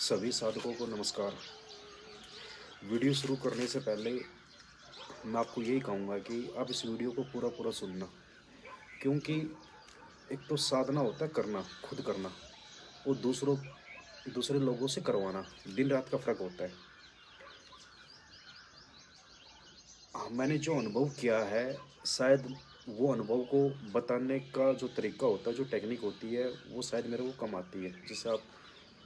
सभी साधकों को नमस्कार। वीडियो शुरू करने से पहले मैं आपको यही कहूँगा कि आप इस वीडियो को पूरा पूरा सुनना, क्योंकि एक तो साधना होता है करना, खुद करना, और दूसरे लोगों से करवाना, दिन रात का फ़र्क होता है। मैंने जो अनुभव किया है, शायद वो अनुभव को बताने का जो तरीका होता है, जो टेक्निक होती है, वो शायद मेरे को कम आती है, जिससे आप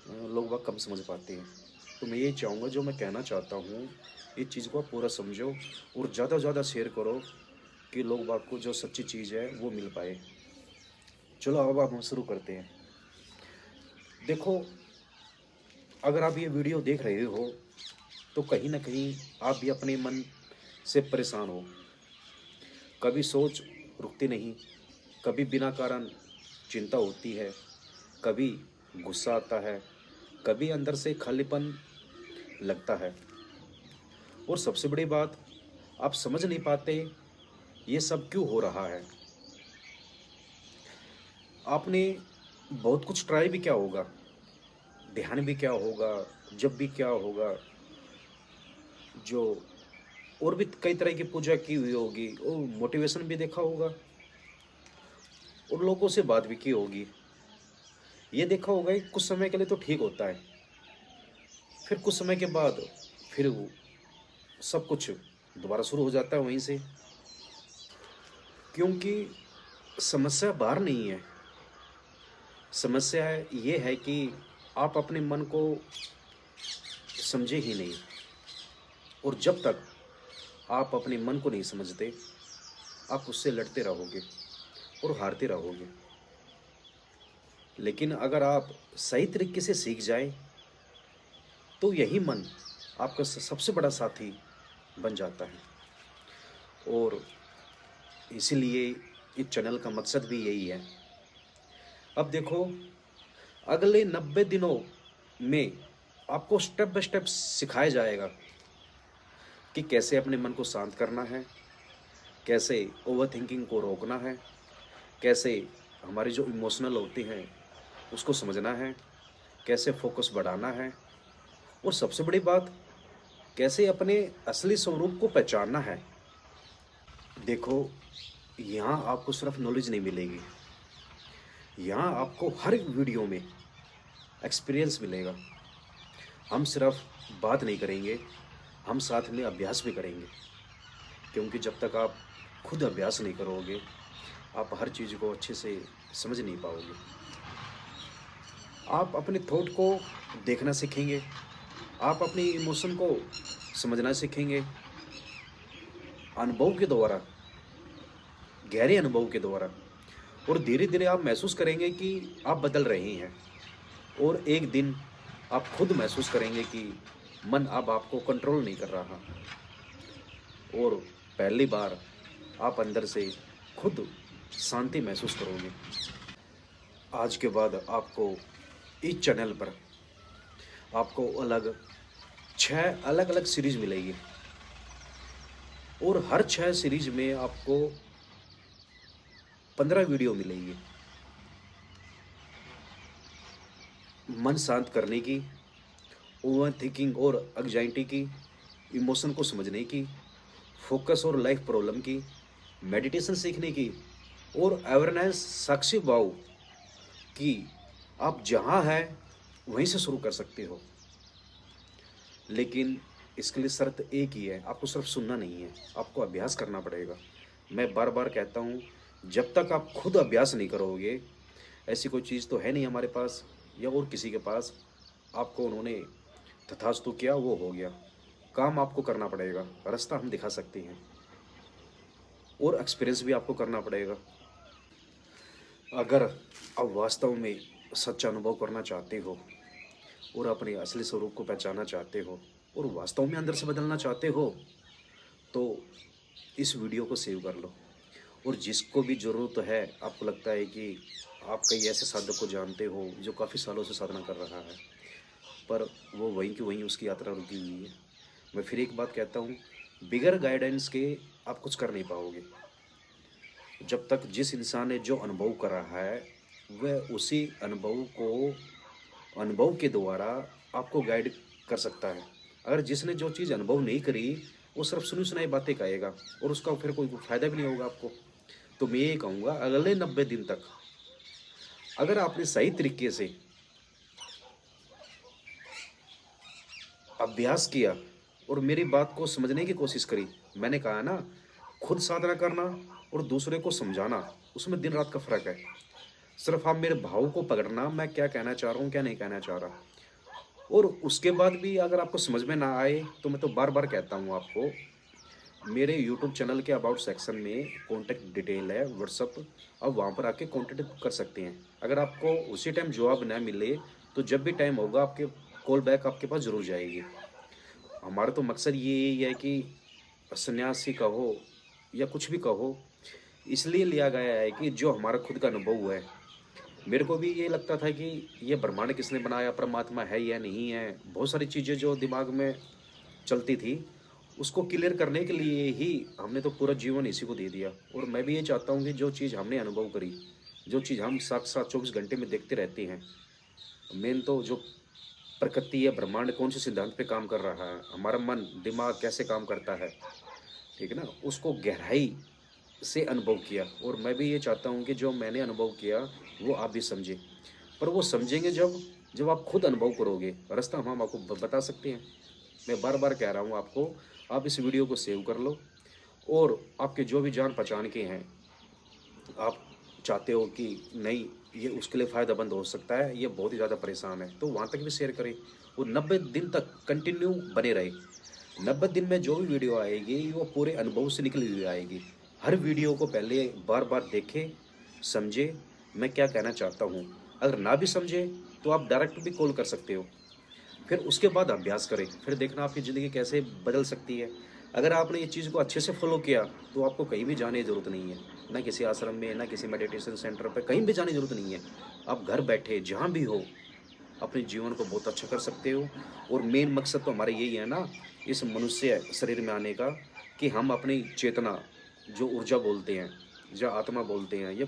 लोग बाग कम समझ पाते हैं। तो मैं यही चाहूँगा, जो मैं कहना चाहता हूँ, इस चीज़ को आप पूरा समझो और ज़्यादा से ज़्यादा शेयर करो कि लोग बाग को जो सच्ची चीज़ है वो मिल पाए। चलो अब हम शुरू करते हैं। देखो, अगर आप ये वीडियो देख रहे हो तो कहीं ना कहीं आप भी अपने मन से परेशान हो। कभी सोच रुकती नहीं, कभी बिना कारण चिंता होती है, कभी गुस्सा आता है, कभी अंदर से खालीपन लगता है। और सबसे बड़ी बात, आप समझ नहीं पाते ये सब क्यों हो रहा है। आपने बहुत कुछ ट्राई भी क्या होगा, ध्यान भी क्या होगा, जब भी क्या होगा, जो और भी कई तरह की पूजा की हुई होगी, और मोटिवेशन भी देखा होगा, और लोगों से बात भी की होगी। ये देखा होगा कि कुछ समय के लिए तो ठीक होता है, फिर कुछ समय के बाद फिर वो सब कुछ दोबारा शुरू हो जाता है वहीं से। क्योंकि समस्या बाहर नहीं है, समस्या ये है कि आप अपने मन को समझे ही नहीं। और जब तक आप अपने मन को नहीं समझते, आप उससे लड़ते रहोगे और हारते रहोगे। लेकिन अगर आप सही तरीके से सीख जाए तो यही मन आपका सबसे बड़ा साथी बन जाता है। और इसीलिए इस चैनल का मकसद भी यही है। अब देखो, अगले 90 दिनों में आपको स्टेप बाय स्टेप सिखाया जाएगा कि कैसे अपने मन को शांत करना है, कैसे ओवर थिंकिंग को रोकना है, कैसे हमारी जो इमोशनल होती हैं उसको समझना है, कैसे फोकस बढ़ाना है, और सबसे बड़ी बात, कैसे अपने असली स्वरूप को पहचानना है। देखो, यहाँ आपको सिर्फ नॉलेज नहीं मिलेगी, यहाँ आपको हर एक वीडियो में एक्सपीरियंस मिलेगा। हम सिर्फ बात नहीं करेंगे, हम साथ में अभ्यास भी करेंगे। क्योंकि जब तक आप खुद अभ्यास नहीं करोगे, आप हर चीज़ को अच्छे से समझ नहीं पाओगे। आप अपने थॉट को देखना सीखेंगे, आप अपनी इमोशन को समझना सीखेंगे, अनुभव के द्वारा, गहरे अनुभव के द्वारा। और धीरे धीरे आप महसूस करेंगे कि आप बदल रहे हैं। और एक दिन आप खुद महसूस करेंगे कि मन अब आपको कंट्रोल नहीं कर रहा, और पहली बार आप अंदर से खुद शांति महसूस करोगे। आज के बाद आपको इस चैनल पर आपको अलग 6 अलग अलग सीरीज मिलेगी, और हर 6 सीरीज में आपको 15 वीडियो मिलेगी। मन शांत करने की, ओवर थिंकिंग और एंग्जाइटी की, इमोशन को समझने की, फोकस और लाइफ प्रॉब्लम की, मेडिटेशन सीखने की, और अवेयरनेस साक्षी भाव की। आप जहाँ हैं वहीं से शुरू कर सकते हो। लेकिन इसके लिए शर्त एक ही है, आपको सिर्फ सुनना नहीं है, आपको अभ्यास करना पड़ेगा। मैं बार बार कहता हूँ, जब तक आप खुद अभ्यास नहीं करोगे, ऐसी कोई चीज़ तो है नहीं हमारे पास या और किसी के पास। आपको उन्होंने तथास्तु किया, वो हो गया। काम आपको करना पड़ेगा, रास्ता हम दिखा सकते हैं, और एक्सपीरियंस भी आपको करना पड़ेगा। अगर आप वास्तव में सच्चा अनुभव करना चाहते हो, और अपने असली स्वरूप को पहचानना चाहते हो, और वास्तव में अंदर से बदलना चाहते हो, तो इस वीडियो को सेव कर लो। और जिसको भी ज़रूरत है, आपको लगता है कि आप कई ऐसे साधक को जानते हो जो काफ़ी सालों से साधना कर रहा है, पर वो वहीं की वहीं उसकी यात्रा रुकी हुई है, मैं फिर एक बात कहता हूँ, बिगर गाइडेंस के आप कुछ कर नहीं पाओगे। जब तक जिस इंसान ने जो अनुभव कर रहा है, वह उसी अनुभव को अनुभव के द्वारा आपको गाइड कर सकता है। अगर जिसने जो चीज़ अनुभव नहीं करी वो सिर्फ सुनी सुनाई बातें कहेगा और उसका फिर कोई फ़ायदा भी नहीं होगा आपको। तो मैं ये कहूँगा अगले 90 दिन तक अगर आपने सही तरीके से अभ्यास किया और मेरी बात को समझने की कोशिश करी, मैंने कहा ना, खुद साधना करना और दूसरे को समझाना, उसमें दिन रात का फ़र्क है। सिर्फ आप मेरे भाव को पकड़ना, मैं क्या कहना चाह रहा हूँ क्या नहीं कहना चाह रहा। और उसके बाद भी अगर आपको समझ में ना आए तो मैं तो बार बार कहता हूँ आपको, मेरे यूट्यूब चैनल के अबाउट सेक्शन में कॉन्टैक्ट डिटेल है, व्हाट्सअप, आप वहाँ पर आके कॉन्टैक्ट कर सकते हैं। अगर आपको उसी टाइम जवाब ना मिले तो जब भी टाइम होगा आपके कॉल बैक आपके पास ज़रूर जाएगी। हमारा तो मकसद ये है कि सन्यासी कहो या कुछ भी कहो, इसलिए लिया गया है कि जो हमारा खुद का अनुभव है। मेरे को भी ये लगता था कि ये ब्रह्मांड किसने बनाया, परमात्मा है या नहीं है, बहुत सारी चीज़ें जो दिमाग में चलती थी, उसको क्लियर करने के लिए ही हमने तो पूरा जीवन इसी को दे दिया। और मैं भी ये चाहता हूँ कि जो चीज़ हमने अनुभव करी, जो चीज़ हम साथ-साथ 24 घंटे में देखते रहते हैं, मेन तो जो प्रकृति या ब्रह्मांड कौन से सिद्धांत पे काम कर रहा है, हमारा मन, दिमाग कैसे काम करता है, ठीक है ना? उसको गहराई से अनुभव किया। और मैं भी ये चाहता हूँ कि जो मैंने अनुभव किया, वो आप भी समझें। पर वो समझेंगे जब आप खुद अनुभव करोगे, रास्ता हम आपको बता सकते हैं। मैं बार-बार कह रहा हूँ आपको, आप इस वीडियो को सेव कर लो और आपके जो भी जान-पहचान के हैं, आप चाहते हो कि नहीं ये उसके लिए फ़ायदेमंद हो सकता है, ये बहुत ही ज़्यादा परेशान है, तो वहाँ तक भी शेयर करें और 90 दिन तक कंटिन्यू बने रहे। 90 दिन में जो भी वीडियो आएगी वो पूरे अनुभव से निकली हुई आएगी। हर वीडियो को पहले बार-बार देखें, समझें मैं क्या कहना चाहता हूँ। अगर ना भी समझे तो आप डायरेक्ट भी कॉल कर सकते हो। फिर उसके बाद अभ्यास करें, फिर देखना आपकी ज़िंदगी कैसे बदल सकती है। अगर आपने ये चीज़ को अच्छे से फ़ॉलो किया, तो आपको कहीं भी जाने की ज़रूरत नहीं है। ना किसी आश्रम में, ना किसी मेडिटेशन सेंटर पे, कहीं भी जाने की ज़रूरत नहीं है। आप घर बैठे जहाँ भी हो, अपने जीवन को बहुत अच्छा कर सकते हो। और मेन मकसद तो हमारा यही है ना, इस मनुष्य शरीर में आने का, कि हम अपनी चेतना, जो ऊर्जा बोलते हैं, जो आत्मा बोलते हैं या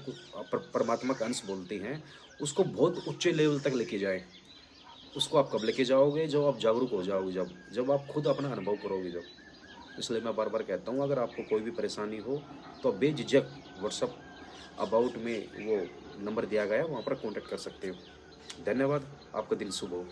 परमात्मा का अंश बोलते हैं, उसको बहुत उच्च लेवल तक लेके जाएँ। उसको आप कब लेके जाओगे? जब आप जागरूक हो जाओगे, जब आप खुद अपना अनुभव करोगे जब। इसलिए मैं बार-बार कहता हूँ अगर आपको कोई भी परेशानी हो तो आप बेझिझक व्हाट्सएप अबाउट में वो नंबर दिया गया है, वहाँ पर कॉन्टैक्ट कर सकते हो। धन्यवाद, आपका दिन शुभ हो।